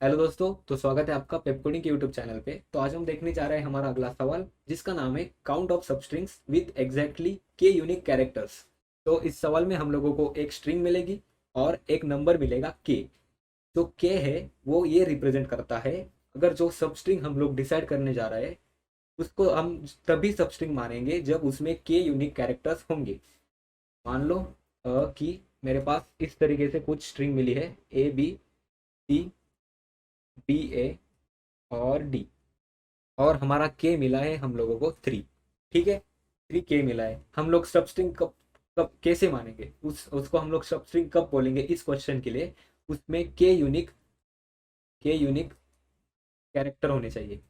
Hello दोस्तों, तो स्वागत है आपका पेपकोडिंग के यूट्यूब चैनल पे। तो आज हम देखने जा रहे हैं हमारा अगला सवाल, जिसका नाम है count of substrings with exactly के यूनिक कैरेक्टर्स। तो इस सवाल में हम लोगों को एक स्ट्रिंग मिलेगी और एक नंबर मिलेगा के। जो के है वो ये रिप्रेजेंट करता है, अगर जो सबस्ट्रिंग हम लोग डिसाइड करने जा रहे हैं उसको हम तभी सबस्ट्रिंग मानेंगे जब उसमें के यूनिक कैरेक्टर्स होंगे। मान लो कि मेरे पास इस तरीके से कुछ स्ट्रिंग मिली है, ए बी सी बी ए और डी, और हमारा के मिला है हम लोगों को थ्री। ठीक है, थ्री के मिला है। हम लोग सबस्ट्रिंग कब कब कैसे मानेंगे, उसको हम लोग सबस्ट्रिंग कब बोलेंगे इस क्वेश्चन के लिए? उसमें के यूनिक कैरेक्टर होने चाहिए।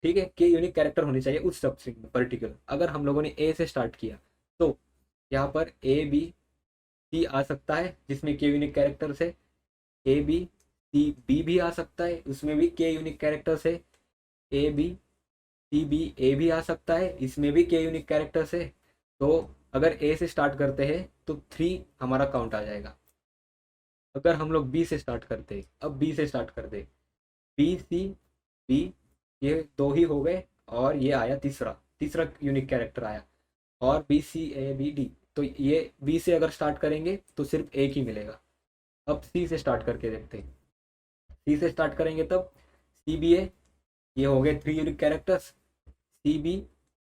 ठीक है, के यूनिक कैरेक्टर होने चाहिए उस सबस्ट्रिंग में पर्टिकुलर। अगर हम लोगों ने ए से स्टार्ट किया तो यहाँ पर ए बी सी आ सकता है जिसमें के यूनिक कैरेक्टर्स है। ए बी सी बी भी आ सकता है, उसमें भी के यूनिक कैरेक्टर्स है। ए बी सी बी ए भी आ सकता है, इसमें भी के यूनिक कैरेक्टर्स है। तो अगर ए से स्टार्ट करते हैं तो थ्री हमारा काउंट आ जाएगा। अगर हम लोग बी से स्टार्ट करते हैं, अब बी से स्टार्ट करते हैं, बी सी बी, ये दो ही हो गए और ये आया तीसरा तीसरा यूनिक कैरेक्टर आया। और B C A B D, तो ये बी से अगर स्टार्ट करेंगे तो सिर्फ एक ही मिलेगा। अब सी से स्टार्ट करके देखते हैं, सी से स्टार्ट करेंगे तब सी बी ए, ये हो गए three unique characters. C B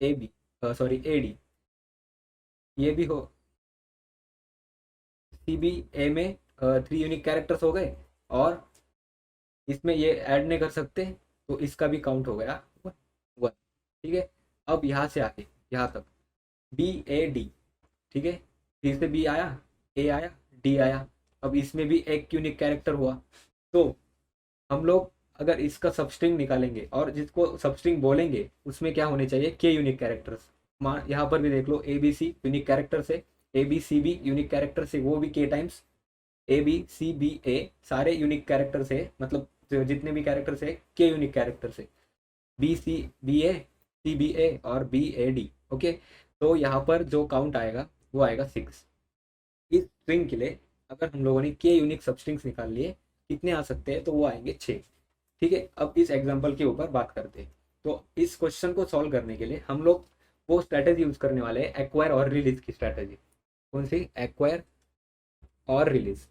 A B, sorry A D, ये भी हो। सी बी ए में थ्री यूनिक कैरेक्टर्स हो गए, और इसमें ये ऐड नहीं कर सकते, तो इसका भी काउंट हो गया वन। ठीक है, अब यहाँ से आगे यहाँ तक बी ए डी। ठीक है, फिर से बी आया, ए आया, डी आया। अब इसमें भी एक यूनिक कैरेक्टर हुआ। तो हम लोग अगर इसका सबस्ट्रिंग निकालेंगे और जिसको सबस्ट्रिंग बोलेंगे उसमें क्या होने चाहिए, के यूनिक कैरेक्टर्स। यहाँ पर भी देख लो, A B C unique character से, A B C B unique character से, वो भी K times. A B C B A सारे यूनिक कैरेक्टर से, मतलब जितने भी कैरेक्टर्स है के यूनिक कैरेक्टर से। बी सी बी ए, सी बी ए और बी ए डी। ओके, तो यहाँ पर जो काउंट आएगा वो आएगा सिक्स। इस स्ट्रिंग के लिए अगर हम लोगों ने के यूनिक सबस्ट्रिंग्स निकाल लिए, कितने आ सकते हैं? तो वो आएंगे छः। ठीक है, अब इस एग्जाम्पल के ऊपर बात करते हैं। तो इस क्वेश्चन को सॉल्व करने के लिए हम लोग वो स्ट्रैटेजी यूज करने वाले हैं, एक्वायर और रिलीज की स्ट्रैटेजी। कौन सी? एक्वायर और रिलीज।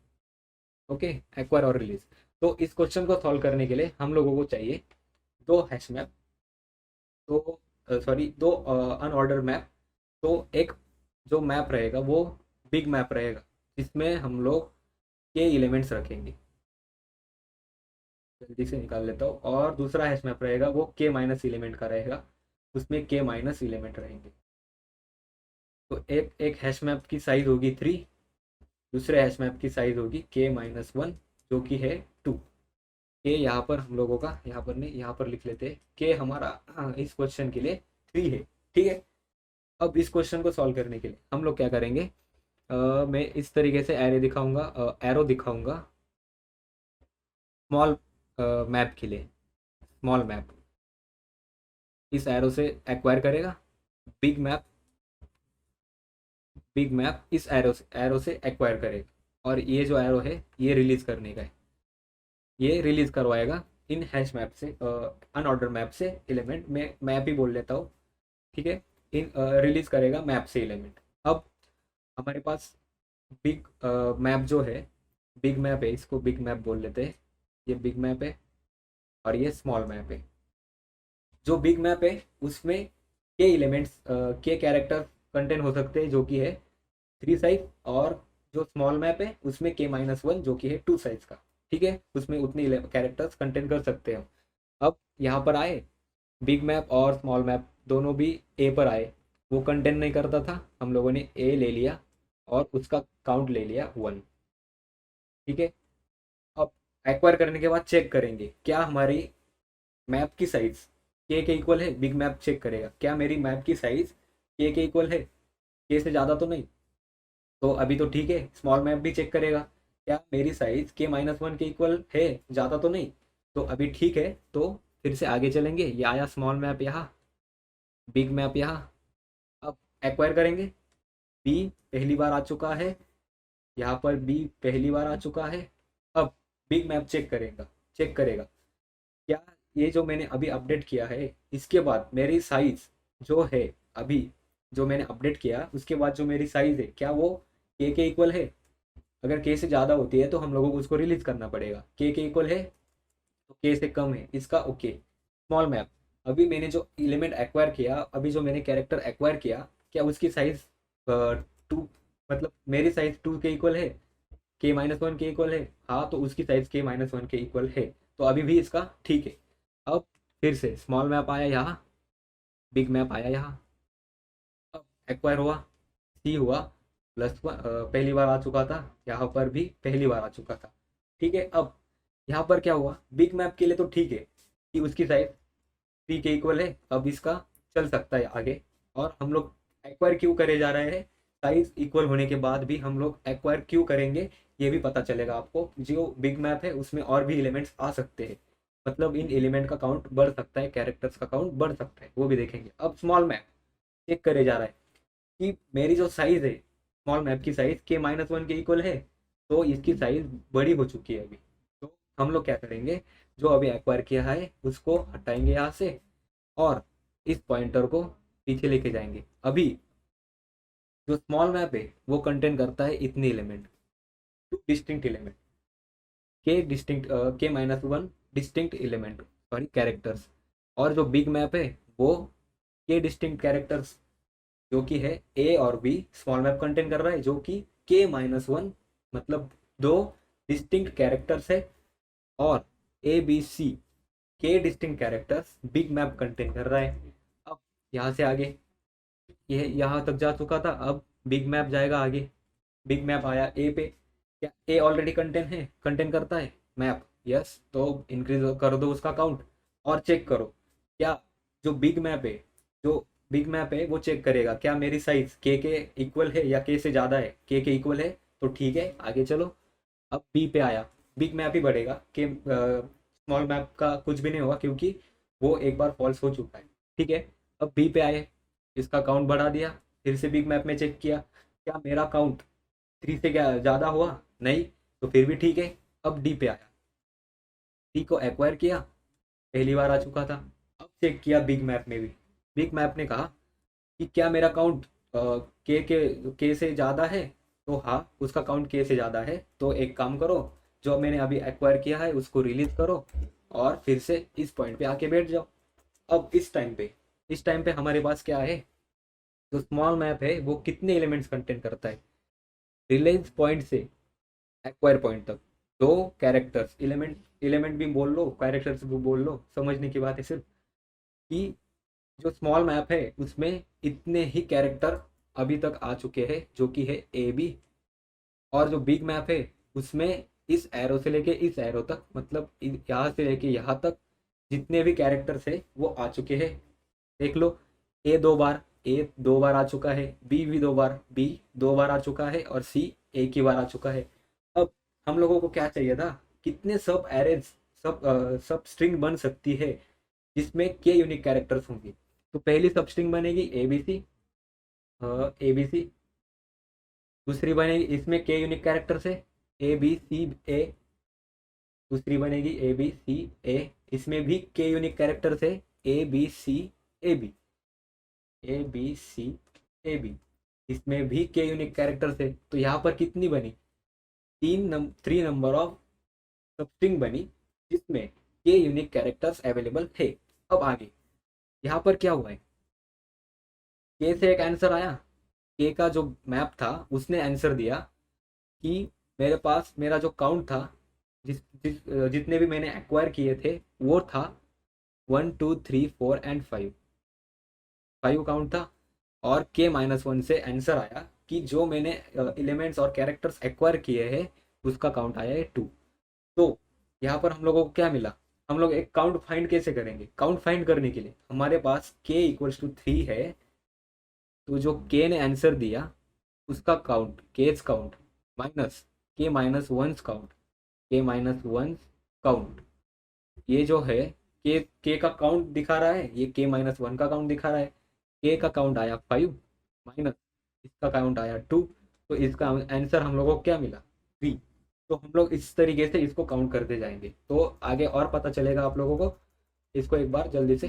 ओके, एक्वायर और रिलीज। तो इस क्वेश्चन को सॉल्व करने के लिए हम लोगों को चाहिए दो हैश मैप, दो सॉरी दो अनऑर्डर मैप। तो एक जो मैप रहेगा वो बिग मैप रहेगा, जिसमें हम लोग के एलिमेंट्स रखेंगे। जल्दी से निकाल लेता हूँ। और दूसरा हैश मैप रहेगा वो के माइनस एलिमेंट का रहेगा, उसमें के माइनस एलिमेंट रहेंगे। तो एक एक हैश मैप की साइज होगी थ्री, दूसरे हैश मैप की साइज होगी के माइनस वन, जो कि है टू। के यहाँ पर हम लोगों का, यहाँ पर नहीं, यहाँ पर लिख लेते हैं के हमारा इस क्वेश्चन के लिए थ्री है। ठीक है, अब इस क्वेश्चन को सॉल्व करने के लिए हम लोग क्या करेंगे, मैं इस तरीके से एरो दिखाऊंगा, एरो दिखाऊंगा स्मॉल मैप के लिए। स्मॉल मैप इस एरो से एक्वायर करेगा, बिग मैप, बिग मैप इस एरो से एक्वायर करेगा, और ये जो एरो है ये रिलीज करने का है, ये रिलीज करवाएगा इन हैश मैप से, अनऑर्डर मैप से एलिमेंट। मैं मैप ही बोल लेता हूँ। ठीक है, इन रिलीज करेगा मैप से एलिमेंट। अब हमारे पास बिग मैप जो है, बिग मैप है, इसको बिग मैप बोल लेते हैं। ये बिग मैप है और ये स्मॉल मैप है। जो बिग मैप है उसमें के एलिमेंट्स, के कैरेक्टर कंटेंट हो सकते हैं, जो कि है थ्री साइज। और जो स्मॉल मैप है उसमें के माइनस वन, जो कि है टू साइज का। ठीक है, उसमें उतने कैरेक्टर्स कंटेंट कर सकते हैं हम। अब यहाँ पर आए, बिग मैप और स्मॉल मैप दोनों भी ए पर आए, वो कंटेंट नहीं करता था, हम लोगों ने ए ले लिया और उसका काउंट ले लिया वन। ठीक है, अब एक्वायर करने के बाद चेक करेंगे क्या हमारी मैप की साइज के इक्वल है। बिग मैप चेक करेगा क्या मेरी मैप की साइज के इक्वल है, के से ज़्यादा तो नहीं। तो अभी तो ठीक है, स्मॉल मैप भी चेक करेगा क्या मेरी साइज के माइनस वन के इक्वल है, ज़्यादा तो नहीं। तो अभी ठीक है, तो फिर से आगे चलेंगे। ये आया स्मॉल मैप यहाँ, बिग मैप यहाँ। अब एक्वायर करेंगे, बी पहली बार आ चुका है, यहाँ पर बी पहली बार आ चुका है। अब बिग मैप चेक करेगा, चेक करेगा क्या ये जो मैंने अभी अपडेट किया है इसके बाद मेरी साइज जो है, अभी जो मैंने अपडेट किया उसके बाद जो मेरी साइज है क्या वो के इक्वल है? अगर के से ज़्यादा होती है तो हम लोगों को उसको रिलीज करना पड़ेगा। के इक्वल है तो के से कम है इसका ओके। स्मॉल मैप, अभी मैंने जो एलिमेंट एक्वायर किया, अभी जो मैंने कैरेक्टर एक्वायर किया, क्या उसकी साइज 2, मतलब मेरी साइज 2 के इक्वल है? के-1 के इक्वल है? हाँ, तो उसकी साइज के-1 के इक्वल है। तो अभी भी इसका ठीक है। अब फिर से स्मॉल मैप आया यहाँ, बिग मैप आया यहाँ, अब एक्वायर हुआ, सी हुआ पहली बार आ चुका था, यहाँ पर भी पहली बार आ चुका था। ठीक है, अब यहाँ पर क्या हुआ, बिग मैप के लिए तो ठीक है कि उसकी साइज 3 के इक्वल है, अब इसका चल सकता है आगे। और हम लोग एक्वायर क्यों करे जा रहे हैं, साइज इक्वल होने के बाद भी हम लोग एक्वायर क्यों करेंगे ये भी पता चलेगा आपको। जो बिग मैप है उसमें और भी एलिमेंट्स आ सकते हैं, मतलब इन एलिमेंट का काउंट बढ़ सकता है, कैरेक्टर्स का काउंट बढ़ सकता है, वो भी देखेंगे। अब स्मॉल मैप चेक करे जा रहा है कि मेरी जो साइज है, स्मॉल मैप की साइज के-1 के इक्वल है, तो इसकी साइज बड़ी हो चुकी है अभी। तो हम लोग क्या करेंगे, जो अभी एक्वायर किया है उसको हटाएंगे यहाँ से और इस पॉइंटर को पीछे लेके जाएंगे। अभी जो स्मॉल मैप है वो कंटेन करता है इतने एलिमेंट, 2 डिस्टिंक्ट एलिमेंट, के-1 डिस्टिंक्ट एलिमेंट, सॉरी कैरेक्टर्स। और जो बिग मैप है वो के डिस्टिंक्ट कैरेक्टर्स, जो कि है ए और बी, स्मॉल मैप कंटेन कर रहा है, जो कि के-1 मतलब 2 डिस्टिंक्ट कैरेक्टर्स है। और ए बी सी के distinct characters big map contain कर रहा है। अब यहाँ से आगे ये यहाँ तक जा चुका था, अब बिग मैप जाएगा आगे। बिग मैप आया ए पे, क्या ए ऑलरेडी कंटेन करता है मैप? यस, तो इंक्रीज कर दो उसका काउंट और चेक करो क्या जो बिग मैप है, जो बिग मैप है वो चेक करेगा क्या मेरी साइज के इक्वल है या के से ज़्यादा है। के इक्वल है तो ठीक है, आगे चलो। अब बी पे आया, बिग मैप ही बढ़ेगा, के स्मॉल मैप का कुछ भी नहीं होगा क्योंकि वो एक बार फॉल्स हो चुका है। ठीक है, अब बी पे आए, इसका काउंट बढ़ा दिया, फिर से बिग मैप में चेक किया, क्या मेरा काउंट 3 से क्या ज़्यादा हुआ? नहीं, तो फिर भी ठीक है। अब डी पे आया, डी को एक्वायर किया, पहली बार आ चुका था। अब चेक किया बिग मैप में भी, बिग मैप ने कहा कि क्या मेरा काउंट के से ज़्यादा है? तो हाँ, उसका काउंट के से ज़्यादा है, तो एक काम करो, जो मैंने अभी एक्वायर किया है उसको रिलीज करो और फिर से इस पॉइंट पे आके बैठ जाओ। अब इस टाइम पे हमारे पास क्या है, जो स्मॉल मैप है वो कितने एलिमेंट्स कंटेन करता है, रिलीज पॉइंट से एक्वायर पॉइंट तक, दो कैरेक्टर्स, एलिमेंट भी बोल लो, कैरेक्टर्स भी बोल लो, समझने की बात है सिर्फ कि जो स्मॉल मैप है उसमें इतने ही कैरेक्टर अभी तक आ चुके हैं, जो कि है ए बी। और जो बिग मैप है उसमें इस एरो से लेके इस एरो तक, मतलब यहाँ से लेके यहाँ तक जितने भी कैरेक्टर्स है वो आ चुके हैं। देख लो, ए 2 बार आ चुका है, बी 2 बार आ चुका है और सी एक ही बार आ चुका है। अब हम लोगों को क्या चाहिए था, कितने सब एरेज, सब स्ट्रिंग बन सकती है जिसमें के यूनिक कैरेक्टर्स होंगे। तो पहली सब स्ट्रिंग बनेगी ए बी सी, दूसरी बनेगी, इसमें के यूनिक कैरेक्टर्स है A B C A, दूसरी बनेगी A B C A, इसमें भी के यूनिक कैरेक्टर्स है A B C A B, A B C A B, इसमें भी के यूनिक कैरेक्टर्स है। तो यहाँ पर कितनी बनी, 3 नंबर ऑफ सब स्ट्रिंग बनी जिसमें के यूनिक कैरेक्टर्स अवेलेबल है। अब आगे यहाँ पर क्या हुआ है, के से एक आंसर आया, के का जो मैप था उसने आंसर दिया कि मेरे पास मेरा जो काउंट था, जितने भी मैंने एक्वायर किए थे वो था 1 2 3 4 एंड 5, 5 काउंट था। और के-1 से आंसर आया कि जो मैंने एलिमेंट्स और कैरेक्टर्स एक्वायर किए हैं उसका काउंट आया है 2। तो यहाँ पर हम लोगों को क्या मिला, हम लोग एक काउंट फाइंड कैसे करेंगे, काउंट फाइंड करने के लिए हमारे पास k = 3 है, तो जो के ने आंसर दिया उसका काउंट, केस काउंट माइनस के-1 काउंट, ये जो है के का काउंट दिखा रहा है, ये के-1 का काउंट दिखा रहा है। के का काउंट आया 5 माइनस इसका काउंट आया 2, तो इसका आंसर हम लोगों को क्या मिला, 3। तो हम लोग इस तरीके से इसको काउंट करते जाएंगे, तो आगे और पता चलेगा आप लोगों को। इसको एक बार जल्दी से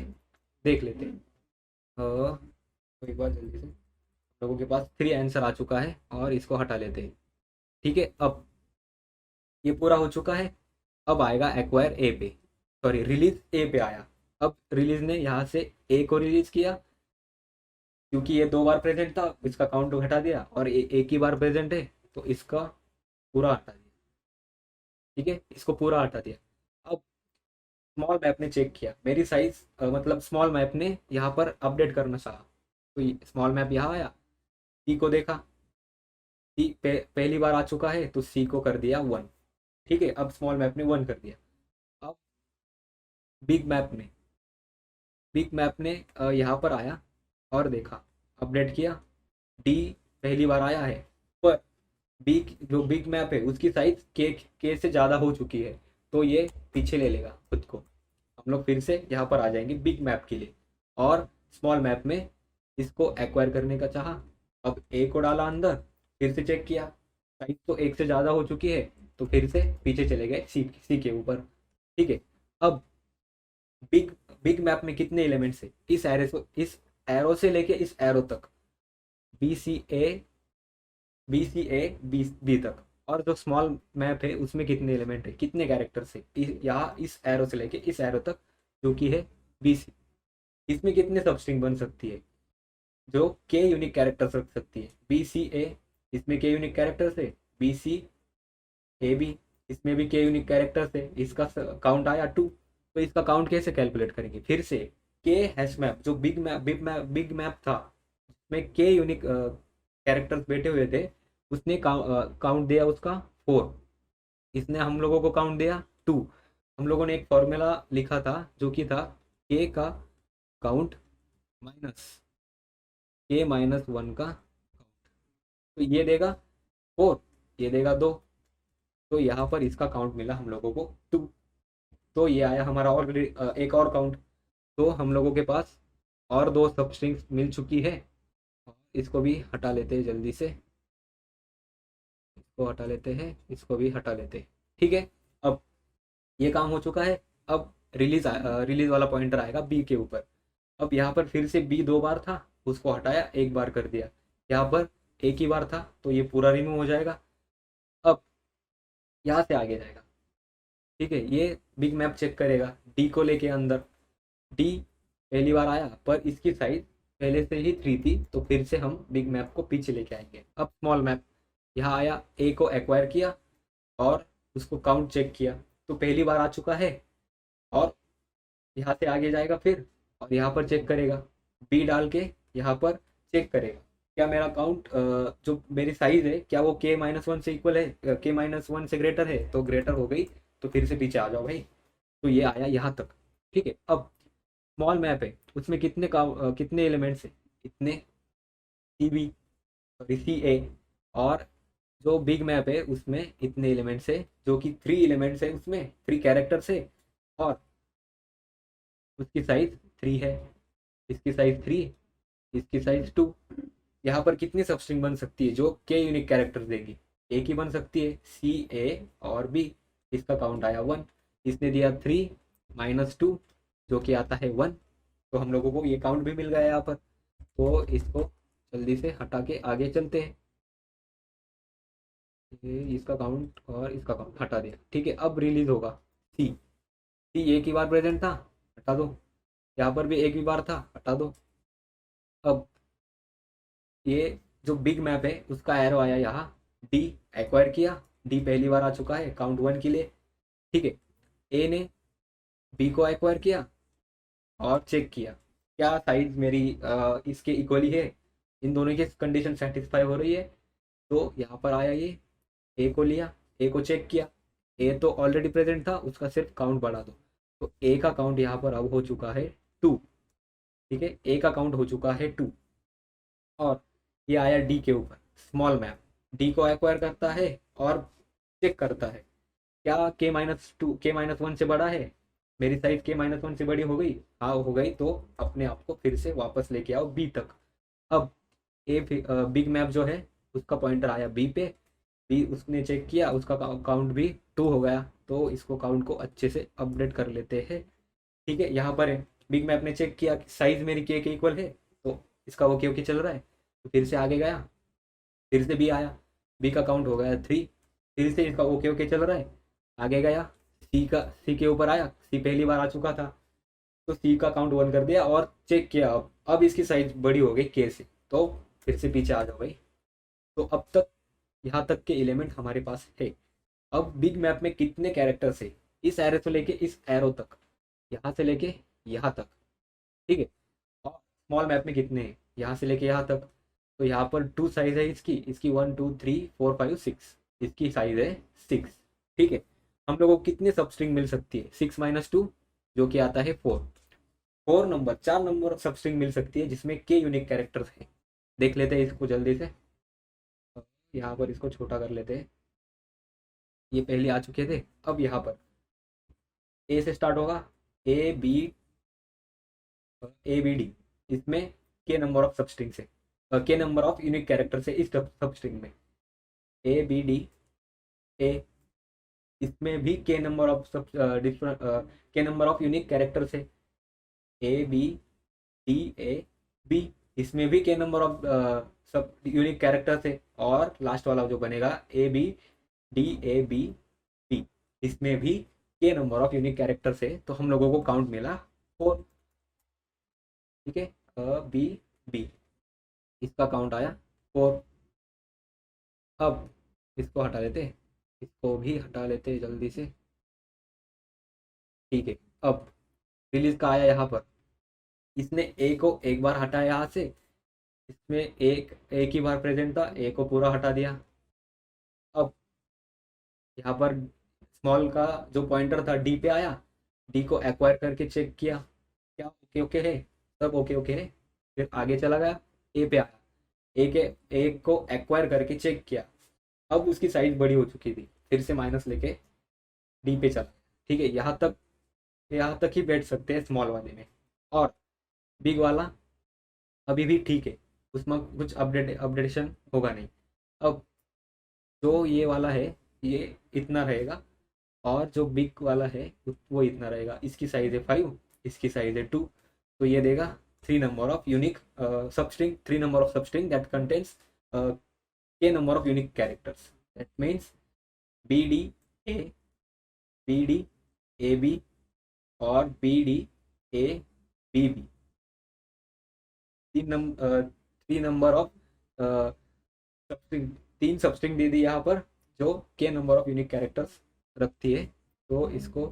देख लेते हैं। तो एक बार जल्दी से, लोगों के पास 3 आंसर आ चुका है और इसको हटा लेते हैं। ठीक है, अब ये पूरा हो चुका है। अब आएगा एक्वायर ए पे, सॉरी रिलीज ए पे आया। अब रिलीज ने यहाँ से ए को रिलीज किया, क्योंकि ये 2 बार प्रेजेंट था, इसका काउंट घटा दिया, और एक ही बार प्रेजेंट है तो इसका पूरा हटा दिया। ठीक है, इसको पूरा हटा दिया। अब स्मॉल मैप ने चेक किया मेरी साइज, मतलब स्मॉल मैप ने यहाँ पर अपडेट करना चाहा, तो स्मॉल मैप यहाँ आया, सी को देखा, सी पहली बार आ चुका है तो सी को कर दिया 1। ठीक है, अब स्मॉल मैप ने 1 कर दिया। अब बिग मैप ने यहाँ पर आया और देखा, अपडेट किया, डी पहली बार आया है, पर जो बिग मैप है उसकी साइज के से ज़्यादा हो चुकी है, तो ये पीछे ले लेगा खुद को। हम लोग फिर से यहाँ पर आ जाएंगे बिग मैप के लिए, और स्मॉल मैप में इसको एक्वायर करने का चाहा। अब ए को डाला अंदर, फिर से चेक किया, साइज तो 1 से ज़्यादा हो चुकी है, तो फिर से पीछे चले गए सी के ऊपर। ठीक है, अब बिग बिग मैप में कितने एलिमेंट्स है, इस एरो से लेके इस एरो तक, B C A B C A B B तक। और जो स्मॉल मैप है उसमें कितने एलिमेंट है, कितने कैरेक्टर्स है, यहाँ इस एरो से लेके इस एरो तक, जो कि है बी सी। इसमें कितने सबस्ट्रिंग बन सकती है, जो के यूनिक कैरेक्टर्स रख सकती है। बी सी ए, इसमें के यूनिक कैरेक्टर्स है, बी सी ए बी, इसमें भी के यूनिक कैरेक्टर्स है, इसका काउंट आया 2। तो इसका काउंट कैसे कैलकुलेट करेंगे, फिर से के हैश मैप, जो बिग मैप था उसमें के यूनिक कैरेक्टर्स बैठे हुए थे, उसने काउंट दिया उसका 4, इसने हम लोगों को काउंट दिया 2। हम लोगों ने एक फॉर्मूला लिखा था जो कि था के का काउंट माइनस के-1 का काउंट, तो ये देगा 4, ये देगा 2, तो यहाँ पर इसका काउंट मिला हम लोगों को 2। तो ये आया हमारा और एक और काउंट। तो हम लोगों के पास और 2 सबस्ट्रिंग्स मिल चुकी है, इसको भी हटा लेते हैं जल्दी से, इसको हटा लेते हैं, इसको भी हटा लेते हैं। ठीक है, अब ये काम हो चुका है। अब रिलीज वाला पॉइंटर आएगा बी के ऊपर। अब यहाँ पर फिर से बी 2 बार था, उसको हटाया, 1 बार कर दिया। यहाँ पर एक ही बार था, तो ये पूरा रिमूव हो जाएगा। अब यहाँ से आगे जाएगा। ठीक है, ये बिग मैप चेक करेगा, डी को लेके अंदर, डी पहली बार आया पर इसकी साइज पहले से ही 3 थी, तो फिर से हम बिग मैप को पीछे लेके आएंगे। अब स्मॉल मैप यहाँ आया, ए को एक्वायर किया और उसको काउंट चेक किया, तो पहली बार आ चुका है, और यहाँ से आगे जाएगा फिर, और यहाँ पर चेक करेगा, बी डाल के यहाँ पर चेक करेगा क्या मेरा काउंट, जो मेरी साइज है क्या वो के-1 से इक्वल है, के-1 से ग्रेटर है, तो ग्रेटर हो गई, तो फिर से पीछे आ जाओ भाई। तो ये आया यहाँ तक। ठीक है, अब स्मॉल मैप है, उसमें कितने एलिमेंट्स है, इतने सी बी, सॉरी सी ए, और जो बिग मैप है उसमें इतने एलिमेंट्स है, जो कि 3 एलिमेंट्स है, उसमें 3 कैरेक्टर्स है, और उसकी साइज 3 है, इसकी साइज 3, इसकी साइज 2। यहाँ पर कितनी सबस्ट्रिंग बन सकती है जो के यूनिक कैरेक्टर्स देगी, एक ही बन सकती है, सी ए और बी। इसका काउंट आया 1, इसने दिया 3 -2 जो कि आता है 1, तो हम लोगों को ये काउंट भी मिल गया यहाँ पर। तो इसको जल्दी से हटा के आगे चलते हैं, इसका काउंट और इसका काउंट हटा दिया। ठीक है, अब रिलीज होगा सी, सी एक ही बार प्रेजेंट था, हटा दो, यहाँ पर भी एक ही बार था, हटा दो। अब ये जो बिग मैप है उसका एरो आया यहाँ, डी एक्वायर किया, डी पहली बार आ चुका है काउंट 1 के लिए। ठीक है, ए ने बी को एक्वायर किया और चेक किया क्या साइज मेरी इसके इक्वली है, इन दोनों की कंडीशन सेटिस्फाई हो रही है, तो यहाँ पर आया ये, ए को लिया, ए को चेक किया, ए तो ऑलरेडी प्रेजेंट था, उसका सिर्फ काउंट बढ़ा दो, तो ए का काउंट यहाँ पर अब हो चुका है 2। ठीक है, ए का काउंट हो चुका है 2, और ये आया डी के ऊपर, स्मॉल मैप डी को एक्वायर करता है और चेक करता है क्या के-1 से बड़ा है, मेरी साइज के-1 से बड़ी हो गई, हाँ हो गई, तो अपने आप को फिर से वापस लेके आओ बी तक। अब ए बिग मैप जो है उसका पॉइंटर आया बी पे, बी उसने चेक किया, उसका काउंट भी 2 हो गया, तो इसको काउंट को अच्छे से अपडेट कर लेते हैं। ठीक है, यहाँ पर है बिग मैप ने चेक किया कि साइज मेरी के इक्वल है, तो इसका ओके ओके चल रहा है, तो फिर से आगे गया, फिर से बी आया, बी का काउंट हो गया 3, फिर से इसका ओके ओके चल रहा है, आगे गया, सी के ऊपर आया, सी पहली बार आ चुका था, तो सी का काउंट 1 कर दिया और चेक किया, अब इसकी साइज बड़ी हो गई के से, तो फिर से पीछे आ जाओ भाई। तो अब तक यहाँ तक के एलिमेंट हमारे पास है। अब बिग मैप में कितने कैरेक्टर्स है, इस एरो से लेके इस एरो तक, यहाँ से लेके यहाँ तक, ठीक है। और स्मॉल मैप में कितने हैं, यहाँ से लेके यहाँ तक, तो यहाँ पर 2 साइज है इसकी, इसकी 1 2 3 4 5 6, इसकी साइज है 6। ठीक है, हम लोगों को कितने सब स्ट्रिंग मिल सकती है, 6 - 2 जो कि आता है 4। 4 नंबर सब स्ट्रिंग मिल सकती है जिसमें के यूनिक कैरेक्टर्स है। देख लेते हैं इसको जल्दी से, यहाँ पर इसको छोटा कर लेते हैं, ये पहले आ चुके थे। अब यहाँ पर ए से स्टार्ट होगा, A B, A B D, इसमें के नंबर ऑफ सबस्ट्रिंग से, के नंबर ऑफ यूनिक कैरेक्टर से इस सबस्ट्रिंग में, ए बी डी ए, इसमें भी के नंबर ऑफ सब different K number of unique character से, A B D A B, इसमें भी के नंबर ऑफ सब यूनिक कैरेक्टर से, और लास्ट वाला जो बनेगा A B D A B B, इसमें भी K number of unique character से, तो हम लोगों को काउंट मिला 4। ठीक है, बी बी, इसका काउंट आया 4। अब इसको हटा लेते, इसको भी हटा लेते जल्दी से। ठीक है, अब रिलीज का आया यहाँ पर, इसने ए को एक बार हटाया यहाँ से, इसमें एक ही बार प्रेजेंट था, ए को पूरा हटा दिया। अब यहाँ पर स्मॉल का जो पॉइंटर था डी पे आया, डी को एक्वायर करके चेक किया, क्या ओके ओके है, सब ओके ओके है। फिर आगे चला गया, ए पे आया, ए को एक्वायर करके चेक किया, अब उसकी साइज बड़ी हो चुकी थी, फिर से माइनस लेके डी पे चला। ठीक है, यहाँ तक ही बैठ सकते हैं स्मॉल वाले में, और बिग वाला अभी भी ठीक है, उसमें कुछ अपडेशन होगा नहीं। अब जो ये वाला है ये इतना रहेगा, और जो बिग वाला है वो इतना रहेगा, इसकी साइज है 5, इसकी साइज है 2, तो ये देगा 3 number of unique substring, 3 number of substring that contains K number of unique characters, that means B D A, B D A B, और B D A B B, 3 number of substring, 3 substring दे दी यहाँ पर जो के number of unique characters रखती है। तो इसको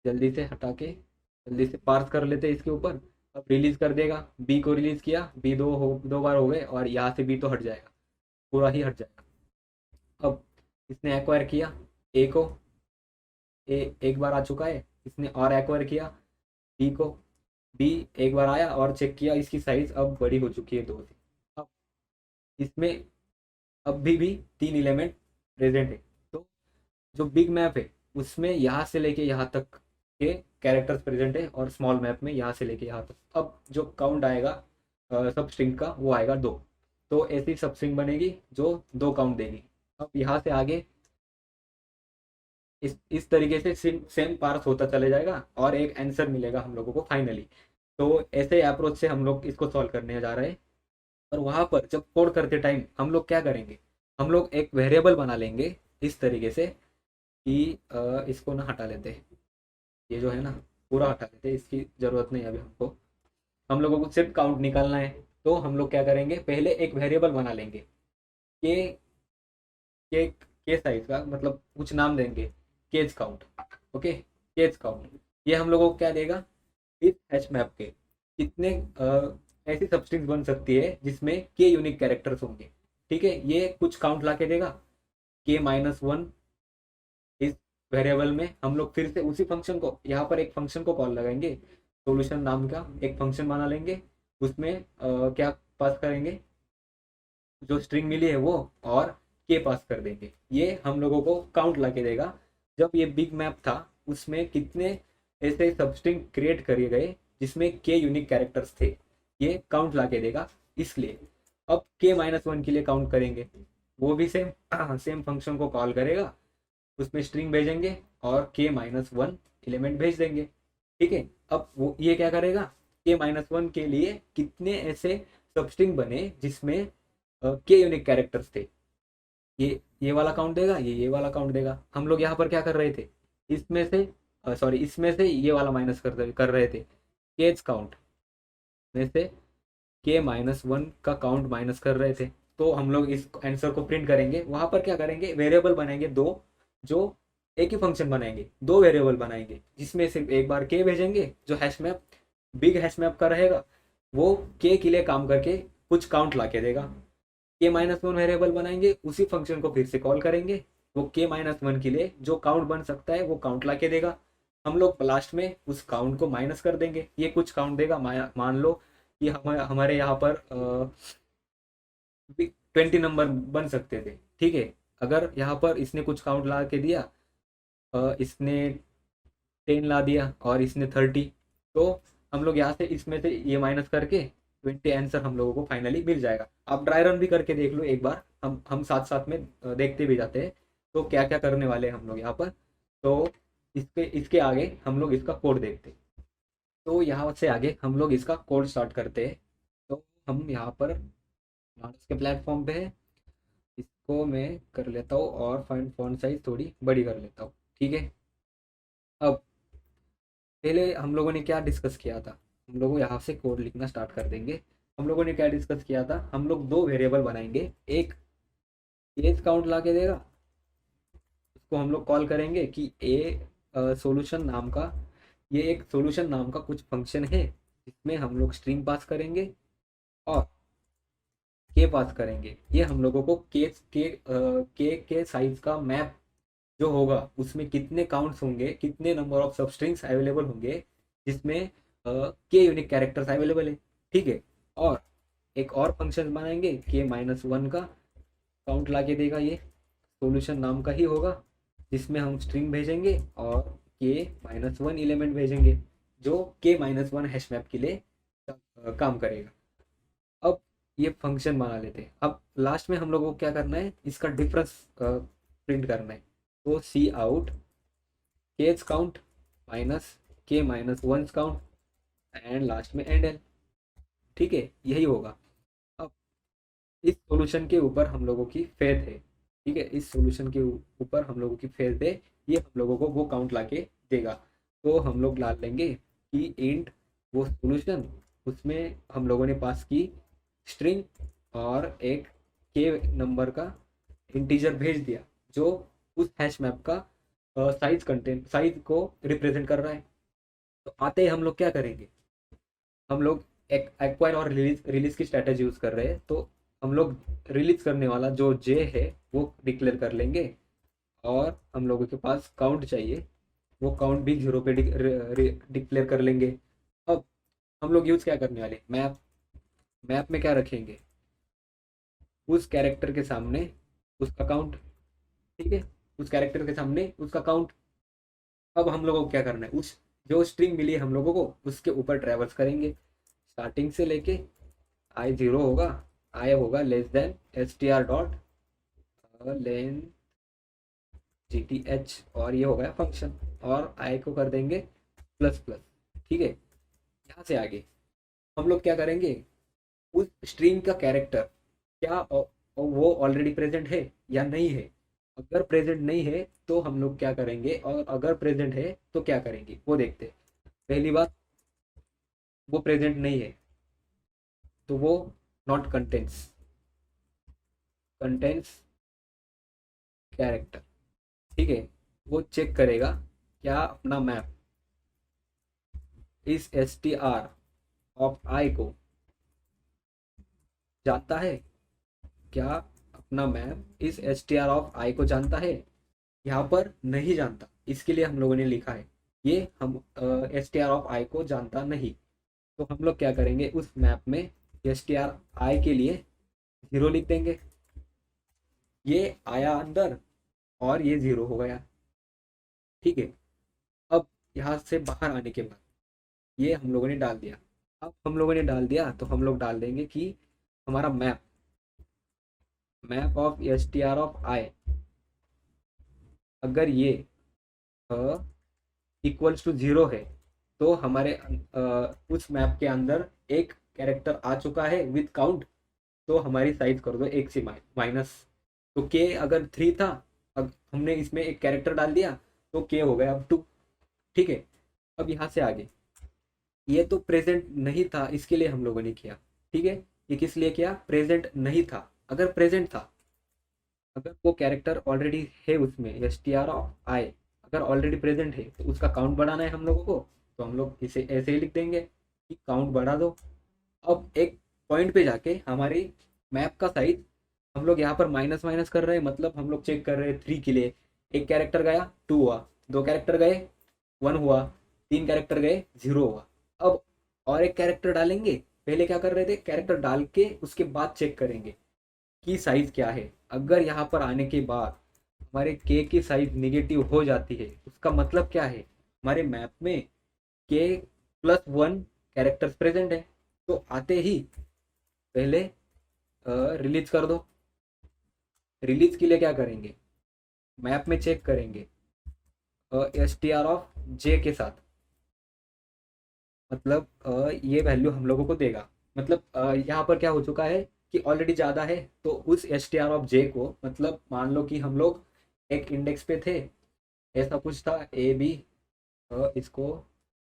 जल्दी से हटा के जल्दी से पार्स कर लेते हैं इसके ऊपर। अब रिलीज कर देगा, बी को रिलीज किया, बी 2 बार हो गए, और यहाँ से बी तो हट जाएगा, पूरा ही हट जाएगा। अब इसने एक्वायर किया ए को, ए एक बार आ चुका है, इसने और एक्वायर किया बी को, बी एक बार आया और चेक किया, इसकी साइज अब बड़ी हो चुकी है 2 से। अब इसमें अभी भी 3 एलिमेंट प्रेजेंट है, तो जो बिग मैप है उसमें यहाँ से लेके यहाँ तक के कैरेक्टर्स प्रेजेंट है, और स्मॉल मैप में यहाँ से लेके यहाँ तक। अब जो काउंट आएगा सब स्ट्रिंग का वो आएगा 2, तो ऐसी सब स्ट्रिंग बनेगी जो 2 काउंट देगी। अब यहाँ से आगे इस तरीके से सेम पार्स होता चले जाएगा, और एक आंसर मिलेगा हम लोगों को फाइनली। तो ऐसे अप्रोच से हम लोग इसको सॉल्व करने जा रहे हैं। और वहाँ पर जब कोड करते टाइम हम लोग क्या करेंगे, हम लोग एक वेरिएबल बना लेंगे इस तरीके से कि इसको ना हटा लेते, ये जो है ना पूरा हटा लेते, इसकी ज़रूरत नहीं अभी हमको, हम लोगों को सिर्फ काउंट निकालना है। तो हम लोग क्या करेंगे, पहले एक वेरिएबल बना लेंगे के के साइज का, मतलब कुछ नाम देंगे K's count. Okay, K's count ये हम लोगों को क्या देगा, इस एच मैप के कितने ऐसी सबस्ट्रिंग्स बन सकती है जिसमें के यूनिक कैरेक्टर्स होंगे। ठीक है, ये कुछ काउंट ला के देगा, k-1। इस वेरिएबल में हम लोग फिर से उसी फंक्शन को, यहाँ पर एक फंक्शन को कॉल लगाएंगे, सॉल्यूशन नाम का एक फंक्शन बना लेंगे, उसमें क्या पास करेंगे, जो स्ट्रिंग मिली है वो, और के पास कर देंगे। ये हम लोगों को काउंट ला के देगा जब ये बिग मैप था उसमें कितने ऐसे सबस्ट्रिंग क्रिएट करे गए जिसमें के यूनिक कैरेक्टर्स थे, ये काउंट ला के देगा। इसलिए अब k-1 के लिए काउंट करेंगे, वो भी सेम सेम फंक्शन को कॉल करेगा, उसमें स्ट्रिंग भेजेंगे और k-1 एलिमेंट भेज देंगे। ठीक है, अब वो ये क्या करेगा, k-1 के लिए कितने ऐसे सबस्ट्रिंग बने जिसमें के यूनिक कैरेक्टर्स थे, ये वाला काउंट देगा, ये वाला काउंट देगा। हम लोग यहाँ पर क्या कर रहे थे, इसमें से सॉरी इसमें से ये वाला माइनस कर रहे थे, केज काउंट में से k-1 का काउंट माइनस कर रहे थे। तो हम लोग इस आंसर को प्रिंट करेंगे, वहां पर क्या करेंगे, वेरिएबल बनाएंगे दो, जो एक ही फंक्शन बनाएंगे, दो वेरिएबल बनाएंगे, जिसमें सिर्फ एक बार k भेजेंगे, जो hash map big hash map का रहेगा, वो k के लिए काम करके कुछ काउंट ला के देगा। k-1 वेरिएबल बनाएंगे, उसी फंक्शन को फिर से कॉल करेंगे, वो k-1 के लिए जो काउंट बन सकता है वो काउंट ला के देगा। हम लोग लास्ट में उस काउंट को माइनस कर देंगे, ये कुछ काउंट देगा। मान लो कि हमारे यहाँ पर 20 नंबर बन सकते थे। ठीक है, अगर यहाँ पर इसने कुछ काउंट ला के दिया, इसने 10 ला दिया और इसने 30, तो हम लोग यहाँ से इसमें से ये माइनस करके 20 आंसर हम लोगों को फाइनली मिल जाएगा। आप ड्राई रन भी करके देख लो एक बार, हम साथ साथ में देखते भी जाते हैं तो क्या क्या करने वाले हैं हम लोग यहाँ पर। तो इसके इसके आगे हम लोग इसका कोड देखते हैं। तो यहाँ से आगे हम लोग इसका कोड स्टार्ट करते हैं। तो हम यहाँ पर मानस के प्लेटफॉर्म पे है, इसको मैं कर लेता हूँ और फॉन्ट साइज थोड़ी बड़ी कर लेता हूँ। ठीक है, अब पहले हम लोगों ने क्या डिस्कस किया था, हम लोग यहाँ से कोड लिखना स्टार्ट कर देंगे। हम लोगों ने क्या डिस्कस किया था, हम लोग दो वेरिएबल बनाएंगे, एक एज काउंट ला के देगा, उसको हम लोग कॉल करेंगे कि सॉल्यूशन नाम का, ये एक सॉल्यूशन नाम का कुछ फंक्शन है जिसमें हम लोग स्ट्रिंग पास करेंगे और के पास करेंगे। ये हम लोगों को के साइज का मैप जो होगा उसमें कितने काउंट्स होंगे, कितने नंबर ऑफ सब स्ट्रिंग्स अवेलेबल होंगे जिसमें के यूनिक कैरेक्टर्स अवेलेबल है। ठीक है, और एक और फंक्शन बनाएंगे k-1 का, काउंट ला के देगा, ये सॉल्यूशन नाम का ही होगा, जिसमें हम स्ट्रिंग भेजेंगे और k-1 एलिमेंट भेजेंगे जो k-1 हैश मैप के लिए काम करेगा। अब ये फंक्शन बना लेते हैं। अब लास्ट में हम लोगों को क्या करना है, इसका डिफरेंस प्रिंट करना है। तो C out K's count minus k-1 count and last में एंड एल। ठीक है, यही होगा। अब इस सॉल्यूशन के ऊपर हम लोगों की फेथ है। ठीक है, इस सॉल्यूशन के ऊपर हम लोगों की फेथ है, ये हम लोगों को वो काउंट लाके देगा। तो हम लोग डाल लेंगे कि इंट वो सॉल्यूशन, उसमें हम लोगों ने पास की स्ट्रिंग और एक के नंबर का इंटीजर भेज दिया जो उस हैश मैप का साइज को रिप्रेजेंट कर रहा है। तो आते ही हम लोग क्या करेंगे, हम लोग एक एक्वायर और रिलीज की स्ट्रेटेजी यूज कर रहे हैं। तो हम लोग रिलीज करने वाला जो जे है वो डिक्लेयर कर लेंगे, और हम लोगों के पास काउंट चाहिए, वो काउंट भी 0 पे डिक्लेयर कर लेंगे। अब हम लोग यूज क्या करने वाले, मैप। मैप में क्या रखेंगे, उस कैरेक्टर के सामने उसका काउंट। ठीक है, उस कैरेक्टर के सामने उसका काउंट। अब हम लोगों को क्या करना है, उस जो स्ट्रिंग मिली है हम लोगों को उसके ऊपर ट्रेवल्स करेंगे, स्टार्टिंग से लेके i0 होगा, i होगा लेस देन str डॉट लेन gth, और ये हो गया फंक्शन, और i को कर देंगे प्लस प्लस। ठीक है, यहाँ से आगे हम लोग क्या करेंगे, उस स्ट्रिंग का कैरेक्टर क्या वो ऑलरेडी प्रेजेंट है या नहीं है। अगर प्रेजेंट नहीं है तो हम लोग क्या करेंगे, और अगर प्रेजेंट है तो क्या करेंगे वो देखते हैं। पहली बात, वो प्रेजेंट नहीं है तो वो नॉट कंटेंट्स कंटेंट्स कैरेक्टर। ठीक है, वो चेक करेगा क्या अपना मैप इस str ऑफ i को जानता है, क्या अपना मैप इस str ऑफ i को जानता है। यहाँ पर नहीं जानता, इसके लिए हम लोगों ने लिखा है ये हम str ऑफ i को जानता नहीं। तो हम लोग क्या करेंगे, उस मैप में str i के लिए 0 लिख देंगे, ये आया अंदर और ये 0 हो गया। ठीक है, अब यहाँ से बाहर आने के बाद ये हम लोगों ने डाल दिया। अब हम लोगों ने डाल दिया तो हम लोग डाल देंगे कि हमारा map map of S T R of I, अगर ये इक्वल्स टू जीरो है तो हमारे उस मैप के अंदर एक कैरेक्टर आ चुका है विद काउंट, तो हमारी साइज कर दो एक से माइनस। तो के अगर थ्री था, अब हमने इसमें एक कैरेक्टर डाल दिया तो के हो गया अब टू। ठीक है, अब यहाँ से आगे, ये तो प्रेजेंट नहीं था इसके लिए हम लोगों ने किया। ठीक है, ये किस लिए किया, प्रेजेंट नहीं था। अगर प्रेजेंट था, अगर वो कैरेक्टर ऑलरेडी है उसमें एस टी आर आई, अगर ऑलरेडी प्रेजेंट है तो उसका काउंट बढ़ाना है हम लोगों को, तो हम लोग इसे ऐसे ही लिख देंगे कि काउंट बढ़ा दो। अब एक पॉइंट पे जाके हमारी मैप का साइज हम लोग यहाँ पर माइनस माइनस कर रहे हैं, मतलब हम लोग चेक कर रहे हैं थ्री के लिए, एक कैरेक्टर गया टू हुआ, दो कैरेक्टर गए वन हुआ, तीन कैरेक्टर गए जीरो हुआ। अब और एक कैरेक्टर डालेंगे, पहले क्या कर रहे थे, कैरेक्टर डाल के उसके बाद चेक करेंगे की साइज क्या है। अगर यहाँ पर आने के बाद हमारे के की साइज निगेटिव हो जाती है, उसका मतलब क्या है, हमारे मैप में के प्लस वन कैरेक्टर्स प्रेजेंट है। तो आते ही पहले रिलीज कर दो। रिलीज के लिए क्या करेंगे, मैप में चेक करेंगे एस टी आर ऑफ जे के साथ, मतलब ये वैल्यू हम लोगों को देगा। मतलब यहाँ पर क्या हो चुका है कि ऑलरेडी ज़्यादा है, तो उस एस टी आर ऑफ जे को, मतलब मान लो कि हम लोग एक इंडेक्स पे थे, ऐसा कुछ था ए बी, इसको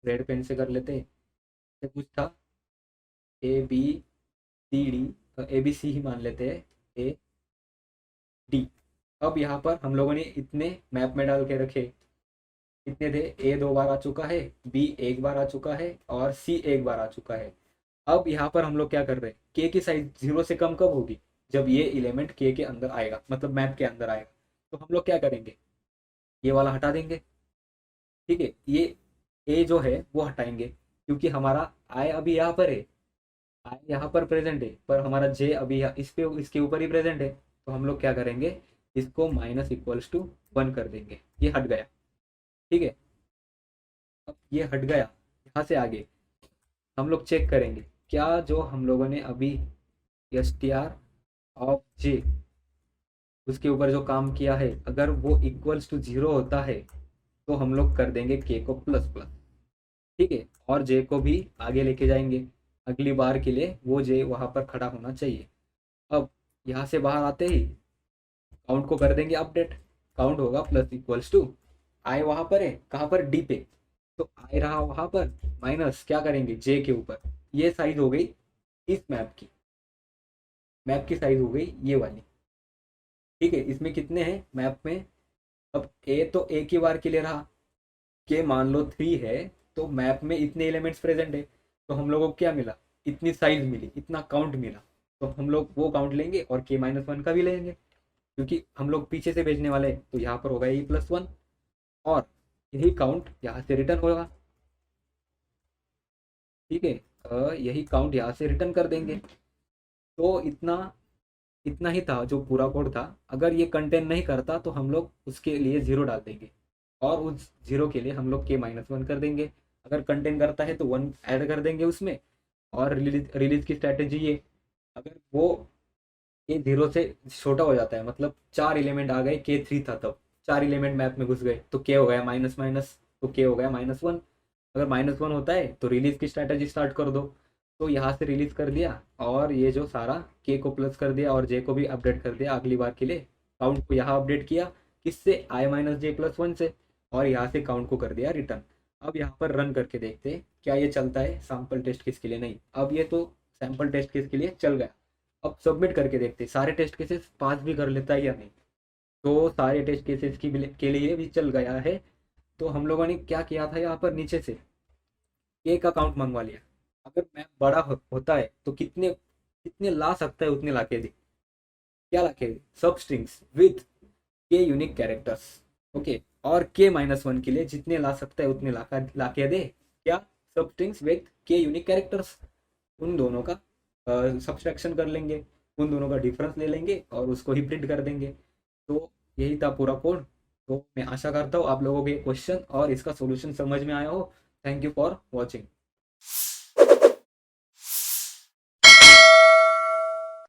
रेड पेन से कर लेते, ऐसे कुछ था A B C D, A B C ही मान लेते हैं, ए डी। अब यहाँ पर हम लोगों ने इतने मैप में डाल के रखे, कितने थे, ए दो बार आ चुका है, बी एक बार आ चुका है और सी एक बार आ चुका है। अब यहाँ पर हम लोग क्या कर रहे हैं, के की साइज जीरो से कम कब होगी, जब ये एलिमेंट के अंदर आएगा, मतलब मैप के अंदर आएगा। तो हम लोग क्या करेंगे, ये वाला हटा देंगे। ठीक है, ये ए जो है वो हटाएंगे, क्योंकि हमारा आई अभी यहाँ पर है, आई यहाँ पर प्रेजेंट है, पर हमारा जे अभी इस पे इसके ऊपर ही प्रेजेंट है। तो हम लोग क्या करेंगे, इसको माइनस इक्वल्स टू वन कर देंगे, ये हट गया। ठीक है, अब ये हट गया, यहाँ से आगे हम लोग चेक करेंगे क्या जो हम लोगों ने अभी एस टी आर ऑफ जे उसके ऊपर जो काम किया है, अगर वो इक्वल्स टू जीरो होता है तो हम लोग कर देंगे के को प्लस प्लस। ठीक है, और जे को भी आगे लेके जाएंगे, अगली बार के लिए वो जे वहां पर खड़ा होना चाहिए। अब यहाँ से बाहर आते ही काउंट को कर देंगे अपडेट, काउंट होगा प्लस इक्वल्स टू आई, वहां पर है कहाँ पर, डी पे, तो आई रहा वहां पर, माइनस क्या करेंगे जे के ऊपर, ये साइज हो गई इस मैप की, मैप की साइज हो गई ये वाली। ठीक है, इसमें कितने हैं मैप में, अब ए तो एक ही बार के लिए रहा, के मान लो थ्री है, तो मैप में इतने एलिमेंट्स प्रेजेंट है, तो हम लोगों को क्या मिला, इतनी साइज मिली, इतना काउंट मिला। तो हम लोग वो काउंट लेंगे और के माइनस वन का भी लेंगे, क्योंकि हम लोग पीछे से भेजने वाले हैं, तो यहाँ पर होगा ए प्लस वन, और यही काउंट यहाँ से रिटर्न होगा। ठीक है, यही काउंट यहाँ से रिटर्न कर देंगे। तो इतना इतना ही था जो पूरा कोड था। अगर ये कंटेन नहीं करता तो हम लोग उसके लिए जीरो डाल देंगे, और उस जीरो के लिए हम लोग के माइनस वन कर देंगे। अगर कंटेन करता है तो वन ऐड कर देंगे उसमें। और रिलीज रिलीज की स्ट्रैटेजी ये, अगर वो के जीरो से छोटा हो जाता है, मतलब चार एलिमेंट आ गए, के थ्री था तब, चार एलिमेंट मैप में घुस गए, तो के हो गया माइनस माइनस, तो के हो गया माइनस वन। अगर माइनस वन होता है तो रिलीज की स्ट्रैटेजी स्टार्ट कर दो। तो यहाँ से रिलीज कर दिया, और ये जो सारा के को प्लस कर दिया और जे को भी अपडेट कर दिया अगली बार के लिए। काउंट को यहाँ अपडेट किया किससे, आई माइनस जे प्लस वन से, और यहाँ से काउंट को कर दिया रिटर्न। अब यहाँ पर रन करके देखते हैं क्या ये चलता है सैम्पल टेस्ट केस के लिए। नहीं, अब ये तो सैम्पल टेस्ट केस के लिए चल गया। अब सबमिट करके देखते हैं सारे टेस्ट केसेस पास भी कर लेता है या नहीं। तो सारे टेस्ट केसेस के लिए भी चल गया है। तो हम लोगों ने क्या किया था, यहाँ पर नीचे से एक अकाउंट मंगवा लिया। अगर मैप बड़ा होता है तो कितने कितने ला सकता है उतने लाके दे, क्या लाके दे, सब स्ट्रिंग्स विद के यूनिक कैरेक्टर्स। ओके, और के माइनस वन के लिए जितने ला सकता है उतने लाके दे, क्या, सब स्ट्रिंग्स विद के यूनिक कैरेक्टर्स। उन दोनों का सब्सट्रैक्शन कर लेंगे, उन दोनों का डिफरेंस ले लेंगे और उसको ही प्रिंट कर देंगे। तो यही था पूरा कोड। तो मैं आशा करता हूँ आप लोगों को ये क्वेश्चन और इसका सॉल्यूशन समझ में आया हो। Thank you for watching.